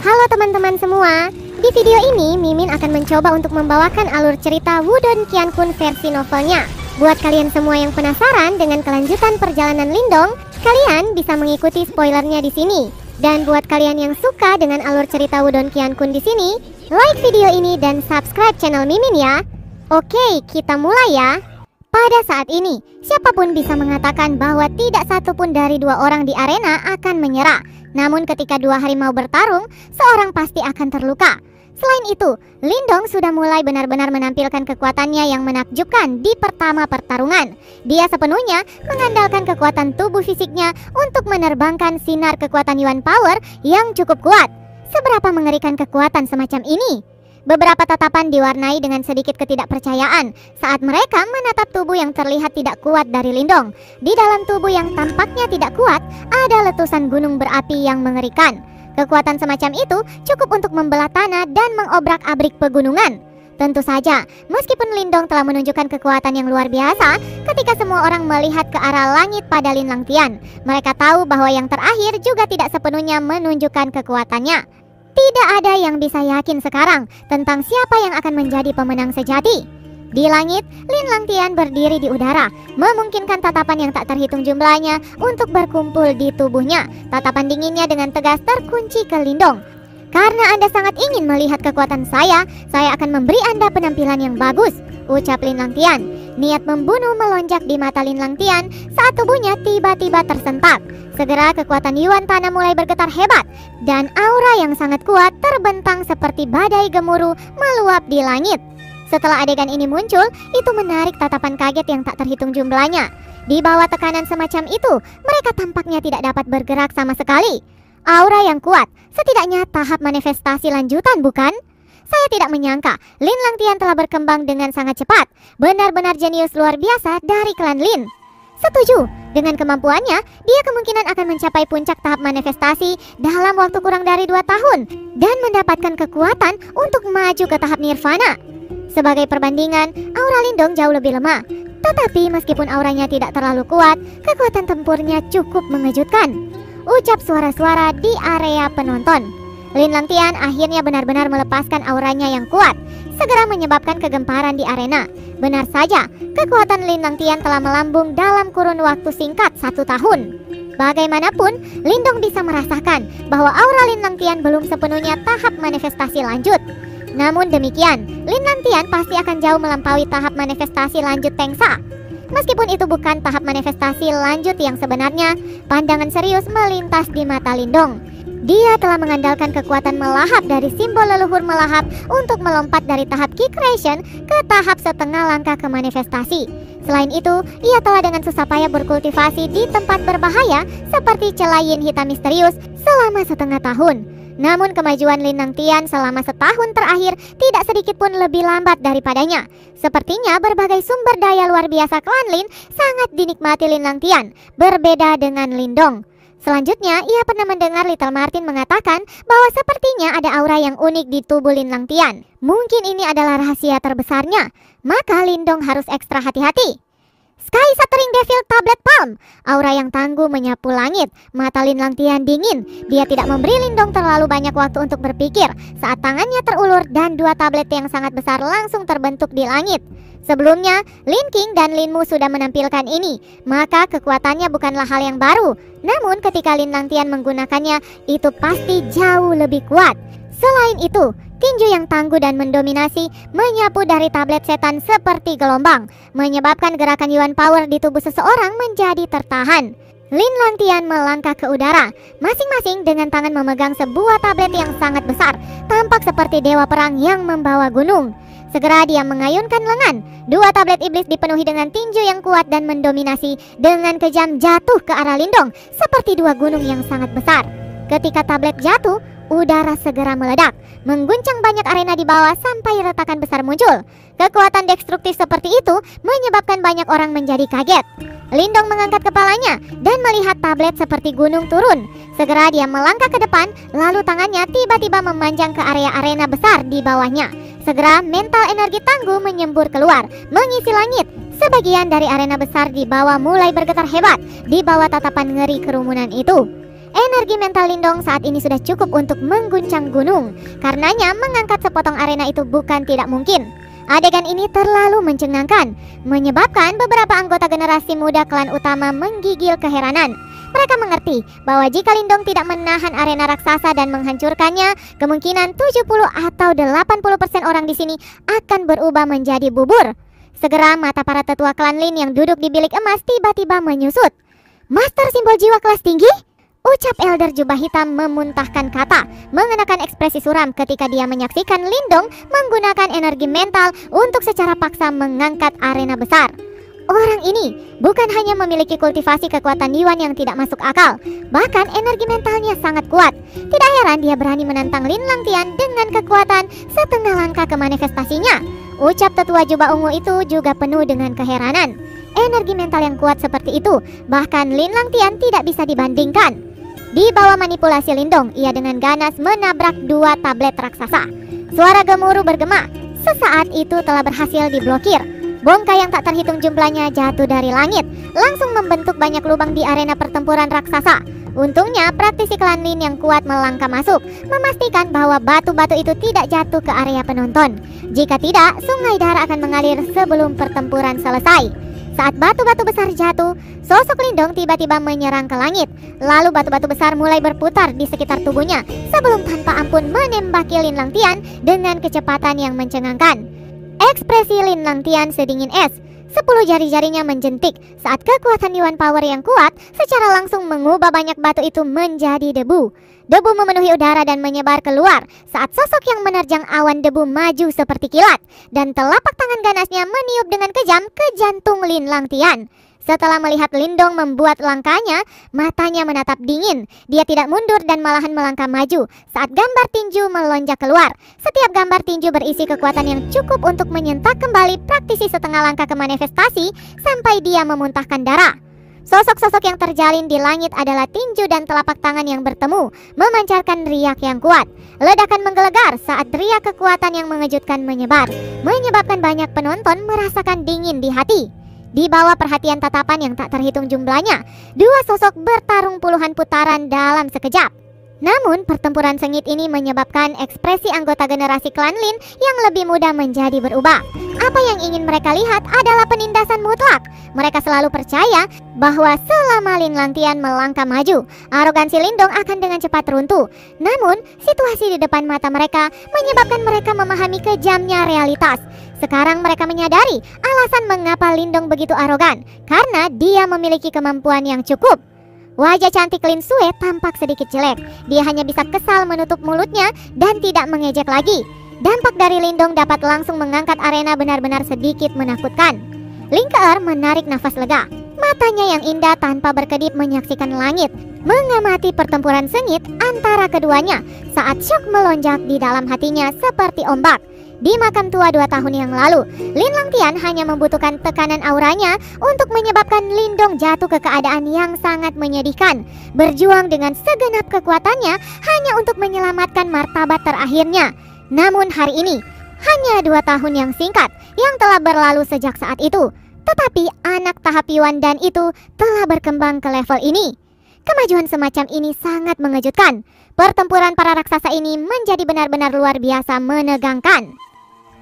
Halo teman-teman semua, di video ini Mimin akan mencoba untuk membawakan alur cerita Wudong Qiankun versi novelnya. Buat kalian semua yang penasaran dengan kelanjutan perjalanan Lindong, kalian bisa mengikuti spoilernya di sini. Dan buat kalian yang suka dengan alur cerita Wudong Qiankun di sini, like video ini dan subscribe channel Mimin ya. Oke, kita mulai ya. Pada saat ini, siapapun bisa mengatakan bahwa tidak satupun dari dua orang di arena akan menyerah. Namun ketika dua harimau bertarung, seorang pasti akan terluka. Selain itu, Lindong sudah mulai benar-benar menampilkan kekuatannya yang menakjubkan di pertama pertarungan. Dia sepenuhnya mengandalkan kekuatan tubuh fisiknya untuk menerbangkan sinar kekuatan Yuan Power yang cukup kuat. Seberapa mengerikan kekuatan semacam ini? Beberapa tatapan diwarnai dengan sedikit ketidakpercayaan saat mereka menatap tubuh yang terlihat tidak kuat dari Lindong. Di dalam tubuh yang tampaknya tidak kuat, ada letusan gunung berapi yang mengerikan. Kekuatan semacam itu cukup untuk membelah tanah dan mengobrak-abrik pegunungan. Tentu saja, meskipun Lindong telah menunjukkan kekuatan yang luar biasa, ketika semua orang melihat ke arah langit pada Lin Langtian, mereka tahu bahwa yang terakhir juga tidak sepenuhnya menunjukkan kekuatannya. Tidak ada yang bisa yakin sekarang tentang siapa yang akan menjadi pemenang sejati. Di langit, Lin Langtian berdiri di udara, memungkinkan tatapan yang tak terhitung jumlahnya untuk berkumpul di tubuhnya. Tatapan dinginnya dengan tegas terkunci ke Lindong. Karena Anda sangat ingin melihat kekuatan saya akan memberi Anda penampilan yang bagus, ucap Lin Langtian. Niat membunuh melonjak di mata Lin Langtian saat tubuhnya tiba-tiba tersentak. Segera kekuatan Yuan Tanah mulai bergetar hebat, dan aura yang sangat kuat terbentang seperti badai gemuruh meluap di langit. Setelah adegan ini muncul, itu menarik tatapan kaget yang tak terhitung jumlahnya. Di bawah tekanan semacam itu, mereka tampaknya tidak dapat bergerak sama sekali. Aura yang kuat, setidaknya tahap manifestasi lanjutan, bukan? Saya tidak menyangka Lin Langtian telah berkembang dengan sangat cepat. Benar-benar jenius luar biasa dari klan Lin. Setuju, dengan kemampuannya, dia kemungkinan akan mencapai puncak tahap manifestasi dalam waktu kurang dari 2 tahun dan mendapatkan kekuatan untuk maju ke tahap nirvana. Sebagai perbandingan, aura Lindong jauh lebih lemah. Tetapi meskipun auranya tidak terlalu kuat, kekuatan tempurnya cukup mengejutkan, ucap suara-suara di area penonton. Lin Langtian akhirnya benar-benar melepaskan auranya yang kuat, segera menyebabkan kegemparan di arena. Benar saja, kekuatan Lin Langtian telah melambung dalam kurun waktu singkat 1 tahun. Bagaimanapun, Lindong bisa merasakan bahwa aura Lin Langtian belum sepenuhnya tahap manifestasi lanjut. Namun demikian, Lin Langtian pasti akan jauh melampaui tahap manifestasi lanjut Tengsa. Meskipun itu bukan tahap manifestasi lanjut yang sebenarnya, pandangan serius melintas di mata Lindong. Dia telah mengandalkan kekuatan melahap dari simbol leluhur melahap untuk melompat dari tahap Ki Creation ke tahap setengah langkah ke manifestasi. Selain itu, ia telah dengan susah payah berkultivasi di tempat berbahaya seperti Celayin Hitam Misterius selama setengah tahun. Namun kemajuan Lin Langtian selama setahun terakhir tidak sedikit pun lebih lambat daripadanya. Sepertinya berbagai sumber daya luar biasa klan Lin sangat dinikmati Lin Langtian, berbeda dengan Lindong. Selanjutnya, ia pernah mendengar Little Martin mengatakan bahwa sepertinya ada aura yang unik di tubuh Lin Langtian. Mungkin ini adalah rahasia terbesarnya, maka Lindong harus ekstra hati-hati. Sky Shattering Devil Tablet Palm. Aura yang tangguh menyapu langit. Mata Lin Langtian dingin. Dia tidak memberi Lindong terlalu banyak waktu untuk berpikir saat tangannya terulur dan 2 tablet yang sangat besar langsung terbentuk di langit. Sebelumnya, Lin King dan Lin Mu sudah menampilkan ini, maka kekuatannya bukanlah hal yang baru. Namun ketika Lin Langtian menggunakannya, itu pasti jauh lebih kuat. Selain itu, tinju yang tangguh dan mendominasi menyapu dari tablet setan seperti gelombang, menyebabkan gerakan Yuan Power di tubuh seseorang menjadi tertahan. Lin Langtian melangkah ke udara, masing-masing dengan tangan memegang sebuah tablet yang sangat besar, tampak seperti dewa perang yang membawa gunung. Segera dia mengayunkan lengan. 2 tablet iblis dipenuhi dengan tinju yang kuat dan mendominasi dengan kejam jatuh ke arah Lindong seperti 2 gunung yang sangat besar. Ketika tablet jatuh, udara segera meledak, mengguncang banyak arena di bawah sampai retakan besar muncul. Kekuatan destruktif seperti itu menyebabkan banyak orang menjadi kaget. Lindong mengangkat kepalanya dan melihat tablet seperti gunung turun. Segera dia melangkah ke depan, lalu tangannya tiba-tiba memanjang ke area arena besar di bawahnya. Segera mental energi tangguh menyembur keluar, mengisi langit. Sebagian dari arena besar di bawah mulai bergetar hebat di bawah tatapan ngeri kerumunan itu. Energi mental Lindong saat ini sudah cukup untuk mengguncang gunung. Karenanya mengangkat sepotong arena itu bukan tidak mungkin. Adegan ini terlalu mencengangkan, menyebabkan beberapa anggota generasi muda klan utama menggigil keheranan. Mereka mengerti bahwa jika Lindong tidak menahan arena raksasa dan menghancurkannya, kemungkinan 70 atau 80% orang di sini akan berubah menjadi bubur. Segera mata para tetua klan Lin yang duduk di bilik emas tiba-tiba menyusut. Master simbol jiwa kelas tinggi? Ucap Elder Jubah Hitam memuntahkan kata, mengenakan ekspresi suram ketika dia menyaksikan Lindong menggunakan energi mental untuk secara paksa mengangkat arena besar. Orang ini bukan hanya memiliki kultivasi kekuatan Yuan yang tidak masuk akal, bahkan energi mentalnya sangat kuat. Tidak heran dia berani menantang Lin Langtian dengan kekuatan setengah langkah ke manifestasinya. Ucap tetua jubah ungu itu juga penuh dengan keheranan. Energi mental yang kuat seperti itu, bahkan Lin Langtian tidak bisa dibandingkan. Di bawah manipulasi Lindong, ia dengan ganas menabrak 2 tablet raksasa. Suara gemuruh bergema. Sesaat itu telah berhasil diblokir. Bongkai yang tak terhitung jumlahnya jatuh dari langit, langsung membentuk banyak lubang di arena pertempuran raksasa. Untungnya praktisi klan Lin yang kuat melangkah masuk, memastikan bahwa batu-batu itu tidak jatuh ke area penonton. Jika tidak, sungai darah akan mengalir sebelum pertempuran selesai. Saat batu-batu besar jatuh, sosok Lindong tiba-tiba menyerang ke langit. Lalu batu-batu besar mulai berputar di sekitar tubuhnya sebelum tanpa ampun menembaki Lin Langtian dengan kecepatan yang mencengangkan. Ekspresi Lin Langtian sedingin es. 10 jari-jarinya menjentik saat kekuatan Yuan Power yang kuat secara langsung mengubah banyak batu itu menjadi debu. Debu memenuhi udara dan menyebar keluar saat sosok yang menerjang awan debu maju seperti kilat, dan telapak tangan ganasnya meniup dengan kejam ke jantung Lin Langtian. Setelah melihat Lindong membuat langkahnya, matanya menatap dingin. Dia tidak mundur dan malahan melangkah maju saat gambar tinju melonjak keluar. Setiap gambar tinju berisi kekuatan yang cukup untuk menyentak kembali praktisi setengah langkah ke manifestasi sampai dia memuntahkan darah. Sosok-sosok yang terjalin di langit adalah tinju dan telapak tangan yang bertemu, memancarkan riak yang kuat. Ledakan menggelegar saat riak kekuatan yang mengejutkan menyebar, menyebabkan banyak penonton merasakan dingin di hati. Di bawah perhatian tatapan yang tak terhitung jumlahnya, 2 sosok bertarung puluhan putaran dalam sekejap. Namun pertempuran sengit ini menyebabkan ekspresi anggota generasi klan Lin yang lebih muda menjadi berubah. Apa yang ingin mereka lihat adalah penindasan mutlak. Mereka selalu percaya bahwa selama Lin Langtian melangkah maju, arogansi Lindong akan dengan cepat runtuh. Namun situasi di depan mata mereka menyebabkan mereka memahami kejamnya realitas. Sekarang mereka menyadari alasan mengapa Lindong begitu arogan, karena dia memiliki kemampuan yang cukup. Wajah cantik Lin Sue tampak sedikit jelek. Dia hanya bisa kesal menutup mulutnya dan tidak mengejek lagi. Dampak dari Lindong dapat langsung mengangkat arena benar-benar sedikit menakutkan. Lingkeer menarik nafas lega. Matanya yang indah tanpa berkedip menyaksikan langit, mengamati pertempuran sengit antara keduanya saat syok melonjak di dalam hatinya seperti ombak. Di makam tua 2 tahun yang lalu, Lin Langtian hanya membutuhkan tekanan auranya untuk menyebabkan Lindong jatuh ke keadaan yang sangat menyedihkan. Berjuang dengan segenap kekuatannya hanya untuk menyelamatkan martabat terakhirnya. Namun hari ini, hanya 2 tahun yang singkat yang telah berlalu sejak saat itu. Tetapi anak tahap Yuan Dan itu telah berkembang ke level ini. Kemajuan semacam ini sangat mengejutkan. Pertempuran para raksasa ini menjadi benar-benar luar biasa menegangkan.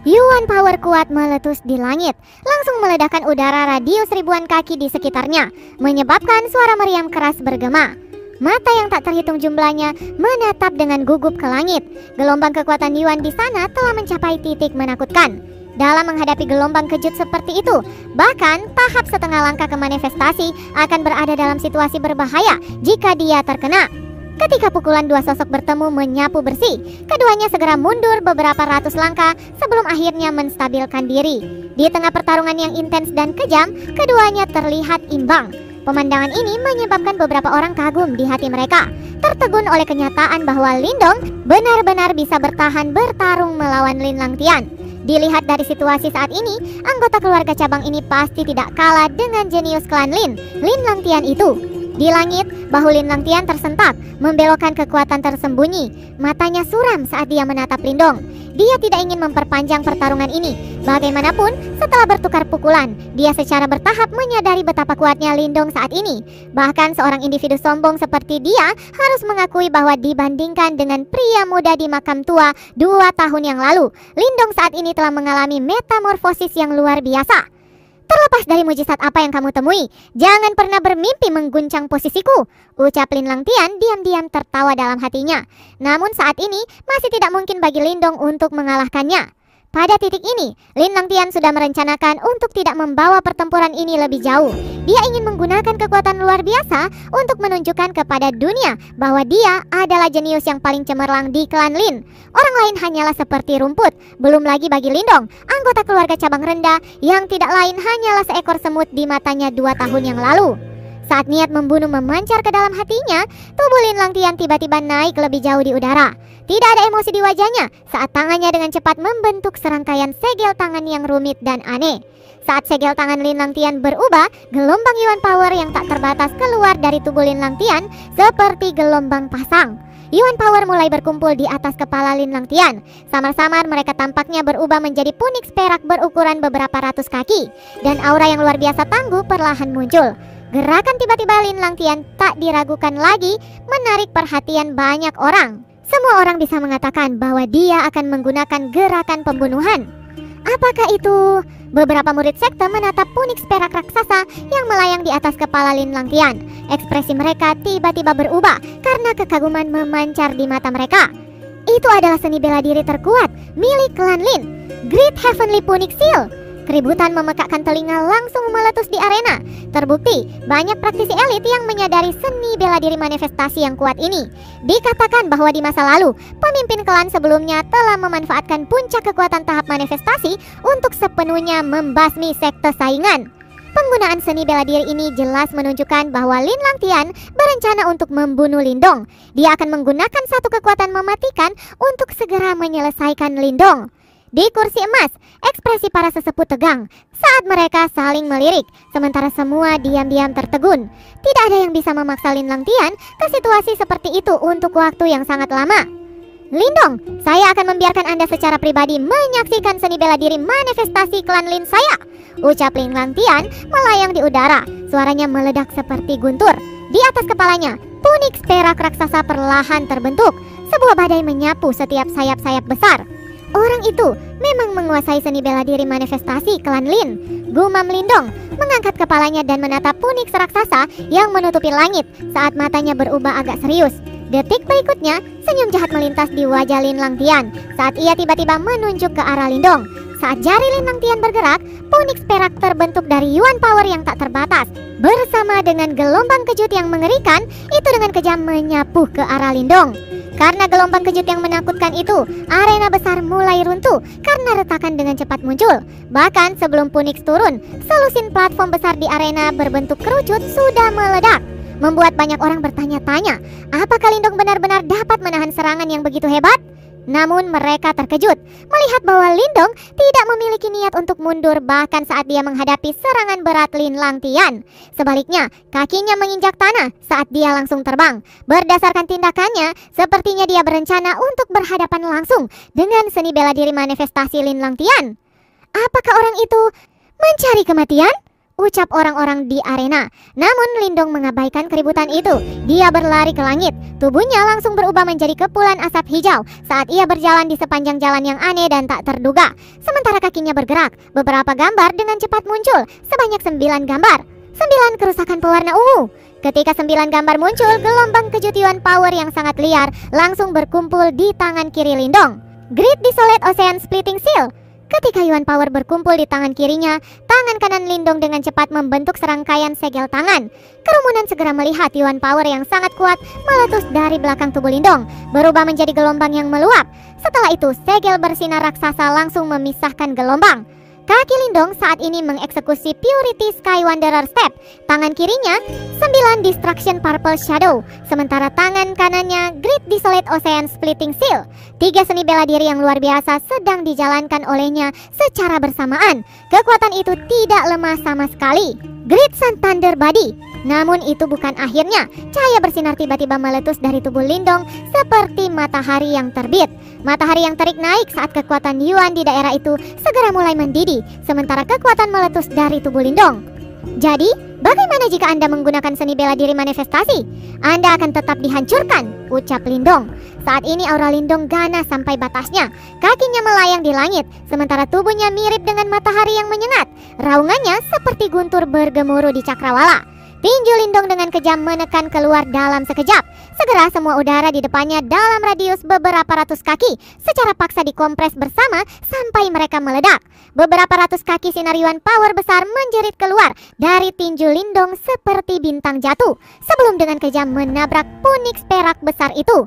Yuan Power kuat meletus di langit, langsung meledakkan udara radius ribuan kaki di sekitarnya, menyebabkan suara meriam keras bergema. Mata yang tak terhitung jumlahnya menatap dengan gugup ke langit. Gelombang kekuatan Yuan di sana telah mencapai titik menakutkan. Dalam menghadapi gelombang kejut seperti itu, bahkan tahap setengah langkah ke manifestasi akan berada dalam situasi berbahaya jika dia terkena. Ketika pukulan 2 sosok bertemu menyapu bersih, keduanya segera mundur beberapa ratus langkah sebelum akhirnya menstabilkan diri. Di tengah pertarungan yang intens dan kejam, keduanya terlihat imbang. Pemandangan ini menyebabkan beberapa orang kagum di hati mereka, tertegun oleh kenyataan bahwa Lindong benar-benar bisa bertahan bertarung melawan Lin Langtian. Dilihat dari situasi saat ini, anggota keluarga cabang ini pasti tidak kalah dengan jenius klan Lin Langtian itu. Di langit, bahu Lin Langtian tersentak, membelokkan kekuatan tersembunyi. Matanya suram saat dia menatap Lindong. dia tidak ingin memperpanjang pertarungan ini. Bagaimanapun, setelah bertukar pukulan, dia secara bertahap menyadari betapa kuatnya Lindong saat ini. Bahkan seorang individu sombong seperti dia harus mengakui bahwa dibandingkan dengan pria muda di makam tua 2 tahun yang lalu, Lindong saat ini telah mengalami metamorfosis yang luar biasa. Terlepas dari mujizat apa yang kamu temui, jangan pernah bermimpi mengguncang posisiku, ucap Lin Langtian diam-diam tertawa dalam hatinya. Namun saat ini masih tidak mungkin bagi Lindong untuk mengalahkannya. Pada titik ini, Lin Langtian sudah merencanakan untuk tidak membawa pertempuran ini lebih jauh. Dia ingin menggunakan kekuatan luar biasa untuk menunjukkan kepada dunia bahwa dia adalah jenius yang paling cemerlang di klan Lin. Orang lain hanyalah seperti rumput. Belum lagi bagi Lindong, anggota keluarga cabang rendah yang tidak lain hanyalah seekor semut di matanya 2 tahun yang lalu. Saat niat membunuh memancar ke dalam hatinya, tubuh Lin Langtian tiba-tiba naik lebih jauh di udara. Tidak ada emosi di wajahnya saat tangannya dengan cepat membentuk serangkaian segel tangan yang rumit dan aneh. Saat segel tangan Lin Langtian berubah, gelombang Yuan Power yang tak terbatas keluar dari tubuh Lin Langtian seperti gelombang pasang. Yuan Power mulai berkumpul di atas kepala Lin Langtian. Samar-samar mereka tampaknya berubah menjadi Phoenix perak berukuran beberapa ratus kaki. Dan aura yang luar biasa tangguh perlahan muncul. Gerakan tiba-tiba Lin Langtian tak diragukan lagi menarik perhatian banyak orang. Semua orang bisa mengatakan bahwa dia akan menggunakan gerakan pembunuhan. Apakah itu? Beberapa murid sekte menatap Phoenix perak raksasa yang melayang di atas kepala Lin Langtian. Ekspresi mereka tiba-tiba berubah karena kekaguman memancar di mata mereka. Itu adalah seni bela diri terkuat milik klan Lin, Great Heavenly Phoenix Seal. Keributan memekakkan telinga langsung meletus di arena. Terbukti, banyak praktisi elit yang menyadari seni bela diri manifestasi yang kuat ini. Dikatakan bahwa di masa lalu, pemimpin klan sebelumnya telah memanfaatkan puncak kekuatan tahap manifestasi untuk sepenuhnya membasmi sekte saingan. Penggunaan seni bela diri ini jelas menunjukkan bahwa Lin Langtian berencana untuk membunuh Lindong. Dia akan menggunakan satu kekuatan mematikan untuk segera menyelesaikan Lindong. Di kursi emas, ekspresi para sesepuh tegang saat mereka saling melirik, sementara semua diam-diam tertegun. Tidak ada yang bisa memaksa Lin Langtian ke situasi seperti itu untuk waktu yang sangat lama. Lindong, saya akan membiarkan Anda secara pribadi menyaksikan seni bela diri manifestasi klan Lin saya, ucap Lin Langtian melayang di udara. Suaranya meledak seperti guntur. Di atas kepalanya, Phoenix perak raksasa perlahan terbentuk. Sebuah badai menyapu setiap sayap-sayap besar. Orang itu memang menguasai seni bela diri manifestasi klan Lin, gumam Lindong, mengangkat kepalanya dan menatap Phoenix raksasa yang menutupi langit saat matanya berubah agak serius. Detik berikutnya, senyum jahat melintas di wajah Lin Langtian saat ia tiba-tiba menunjuk ke arah Lindong. Saat jari Lin Langtian bergerak, Phoenix perak terbentuk dari Yuan Power yang tak terbatas. Bersama dengan gelombang kejut yang mengerikan, itu dengan kejam menyapu ke arah Lindong. Karena gelombang kejut yang menakutkan itu, arena besar mulai runtuh karena retakan dengan cepat muncul. Bahkan sebelum Phoenix turun, selusin platform besar di arena berbentuk kerucut sudah meledak, membuat banyak orang bertanya-tanya, apakah Lindong benar-benar dapat menahan serangan yang begitu hebat? Namun mereka terkejut melihat bahwa Lindong tidak memiliki niat untuk mundur bahkan saat dia menghadapi serangan berat Lin Langtian. Sebaliknya, kakinya menginjak tanah saat dia langsung terbang. Berdasarkan tindakannya, sepertinya dia berencana untuk berhadapan langsung dengan seni bela diri manifestasi Lin Langtian. Apakah orang itu mencari kematian? Ucap orang-orang di arena. Namun Lindong mengabaikan keributan itu. Dia berlari ke langit. Tubuhnya langsung berubah menjadi kepulan asap hijau saat ia berjalan di sepanjang jalan yang aneh dan tak terduga. Sementara kakinya bergerak, beberapa gambar dengan cepat muncul, sebanyak 9 gambar. 9 kerusakan pewarna ungu. Ketika 9 gambar muncul, gelombang kejut Yuan Power yang sangat liar langsung berkumpul di tangan kiri Lindong. Great Desolate Ocean Splitting Seal. Ketika Yuan Power berkumpul di tangan kirinya, tangan kanan Lindong dengan cepat membentuk serangkaian segel tangan. Kerumunan segera melihat Yuan Power yang sangat kuat meletus dari belakang tubuh Lindong, berubah menjadi gelombang yang meluap. Setelah itu, segel bersinar raksasa langsung memisahkan gelombang. Kaki Lindong saat ini mengeksekusi Purity Sky Wanderer Step. Tangan kirinya 9 Destruction Purple Shadow, sementara tangan kanannya Great Desolate Ocean Splitting Seal. 3 seni bela diri yang luar biasa sedang dijalankan olehnya secara bersamaan. Kekuatan itu tidak lemah sama sekali. Great Sun Thunder Body. Namun itu bukan akhirnya. Cahaya bersinar tiba-tiba meletus dari tubuh Lindong seperti matahari yang terbit. Matahari yang terik naik saat kekuatan Yuan di daerah itu segera mulai mendidih, sementara kekuatan meletus dari tubuh Lindong. Jadi, bagaimana jika Anda menggunakan seni bela diri manifestasi? Anda akan tetap dihancurkan, ucap Lindong. Saat ini aura Lindong ganas sampai batasnya. Kakinya melayang di langit, sementara tubuhnya mirip dengan matahari yang menyengat. Raungannya seperti guntur bergemuruh di cakrawala. Tinju Lindong dengan kejam menekan keluar dalam sekejap. Segera semua udara di depannya dalam radius beberapa ratus kaki secara paksa dikompres bersama sampai mereka meledak. Beberapa ratus kaki sinar Yuan power besar menjerit keluar dari tinju Lindong seperti bintang jatuh sebelum dengan kejam menabrak Phoenix perak besar itu.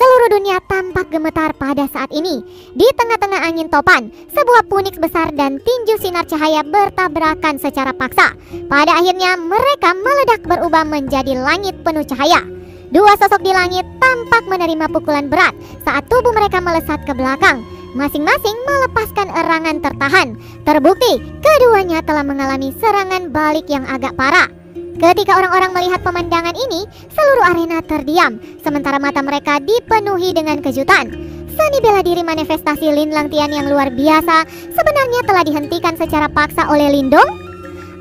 Seluruh dunia tampak gemetar pada saat ini. Di tengah-tengah angin topan, sebuah Phoenix besar dan tinju sinar cahaya bertabrakan secara paksa. Pada akhirnya mereka meledak berubah menjadi langit penuh cahaya. Dua sosok di langit tampak menerima pukulan berat saat tubuh mereka melesat ke belakang. Masing-masing melepaskan erangan tertahan. Terbukti keduanya telah mengalami serangan balik yang agak parah. Ketika orang-orang melihat pemandangan ini, seluruh arena terdiam, sementara mata mereka dipenuhi dengan kejutan. Seni bela diri manifestasi Lin Langtian yang luar biasa sebenarnya telah dihentikan secara paksa oleh Lindong.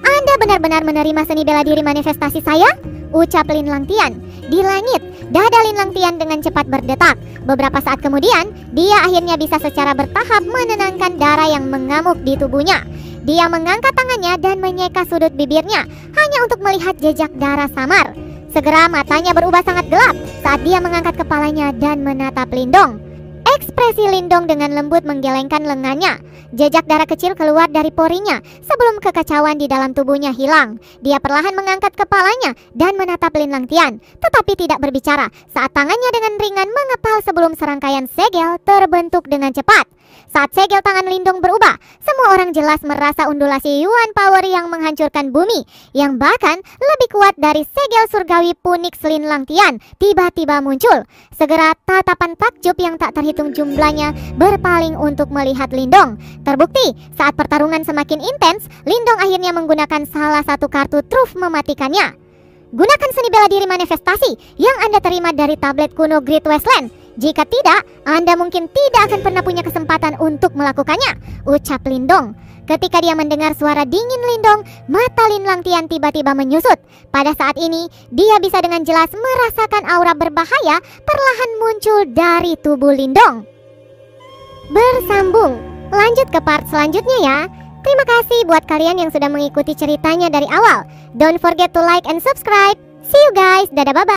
Anda benar-benar menerima seni bela diri manifestasi saya? Ucap Lin Langtian. Di langit, dada Lin Langtian dengan cepat berdetak. Beberapa saat kemudian, dia akhirnya bisa secara bertahap menenangkan darah yang mengamuk di tubuhnya. Dia mengangkat tangannya dan menyeka sudut bibirnya hanya untuk melihat jejak darah samar. Segera matanya berubah sangat gelap saat dia mengangkat kepalanya dan menatap Lindong. Ekspresi Lindong dengan lembut menggelengkan lengannya. Jejak darah kecil keluar dari porinya sebelum kekacauan di dalam tubuhnya hilang. Dia perlahan mengangkat kepalanya dan menatap Lin Langtian, tetapi tidak berbicara saat tangannya dengan ringan mengepal sebelum serangkaian segel terbentuk dengan cepat. Saat segel tangan Lindong berubah, semua orang jelas merasa undulasi Yuan power yang menghancurkan bumi, yang bahkan lebih kuat dari segel surgawi Phoenix Lin Langtian tiba-tiba muncul. Segera tatapan takjub yang tak terhitung jumlahnya berpaling untuk melihat Lindong. Terbukti, saat pertarungan semakin intens, Lindong akhirnya menggunakan salah satu kartu truf mematikannya. Gunakan seni bela diri manifestasi yang Anda terima dari tablet kuno Great Westland. Jika tidak, Anda mungkin tidak akan pernah punya kesempatan untuk melakukannya, ucap Lindong. Ketika dia mendengar suara dingin Lindong, mata Lin Langtian tiba-tiba menyusut. Pada saat ini, dia bisa dengan jelas merasakan aura berbahaya perlahan muncul dari tubuh Lindong. Bersambung, lanjut ke part selanjutnya ya. Terima kasih buat kalian yang sudah mengikuti ceritanya dari awal. Don't forget to like and subscribe. See you guys, dadah bye-bye.